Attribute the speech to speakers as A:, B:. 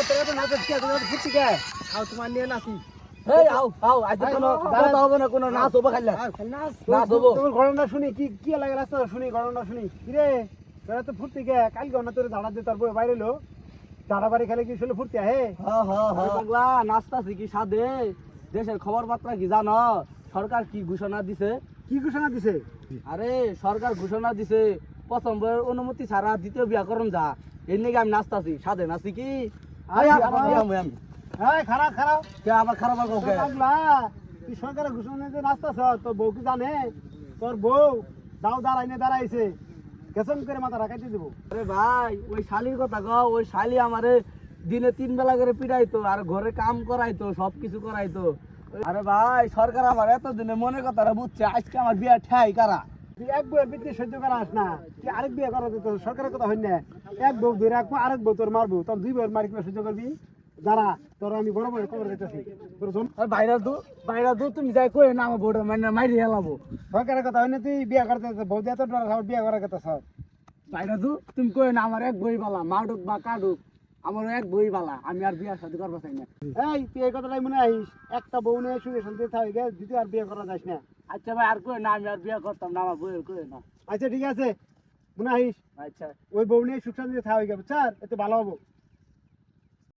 A: তোরা তো নাচে কি তোরা ফুটছি কে আও তোমার নিয়ে নাচি
B: এই আও আজ কোনো কথা হবে না, কোনো নাচ হবে খাইলা নাচ হবো।
A: তোমার ঘটনা শুনি কি লাগে রাস্তা শুনি ঘটনা শুনি কি রে তোরা তো ফুটছি কে কালকে না তোর ঝাড়া দিয়ে তারপরে বাইরে লো ঝাড়া বাড়ি খেলে কি শুনে ফুটতে হে
B: পাগলা নাচতাছি কি সাধে, দেশের খবর বার্তা কি জানো? সরকার কি ঘোষণা দিছে?
A: কি ঘোষণা দিছে?
B: আরে সরকার ঘোষণা দিছে প্রথম বইয়ের অনুমতি ছাড়া দ্বিতীয় বিয়া করুন যা। এর নাকি আমি নাচতাছি সাধে নাচি কি
A: খারাপ খারাপ
B: আবার খারাপ
A: পাগলা তুই সরকারের ঘোষণা যে নাচতাছ তোর বউ কি জানে? তোর বউ দাও দাঁড়াইছে কেসম করে মাথা রাখাইতে দেবো।
B: আরে ভাই ওই শালির কথা কও, ওই শালি আমারে দিনে 3 বেলা করে পিটাইতো আর ঘরে কাম করাইতো, সবকিছু করাইতো। আরে ভাই সরকার আমার এতদিনে মনের কথাটা বুঝছে, আজকে আমার বিয়া ঠাই কারা?
A: তুই এক বউয়ের বিদ্যে সহ্য করা আস না, তুই আরেক বিয়ে করা তো সরকারের কথা হইন না। এক বউ ধরে রাখবো আরেক বউ তোর মারবো, তোর 2 বউয়ের মারি সহ্য করবি? দাঁড়া তোর আমি বড় বড় খবর দিতেছি।
B: বাইরা দু তুমি যাই কই না আমার বউটা মাইরি হেলাবো।
A: সরকারের কথা হইন তুই বিয়ে করতে বউ দিয়ে তো বিয়ে করার কথা সব।
B: বাইরা দু তুমি কই না আমার এক বই বালা মাডুক বা কাডুক, আমার এক বই বালা, আমি আর বিয়ার সাথে করবো চাই না।
A: এই তুই এই কথাটাই মনে আইস, একটা বউ নিয়ে সুখে শান্তি থাকি গে, দ্বিতীয় আর বিয়ে করা যাস না।
B: আচ্ছা ভাই আর কই না, আমি আর বিয়া করতাম না, আমার বউয়ের কই না।
A: আচ্ছা ঠিক আছে মনে আইস,
B: আচ্ছা
A: ওই বউ নিয়ে সুখ শান্তি থাকি গে, বুঝছার? এতে ভালো হবো।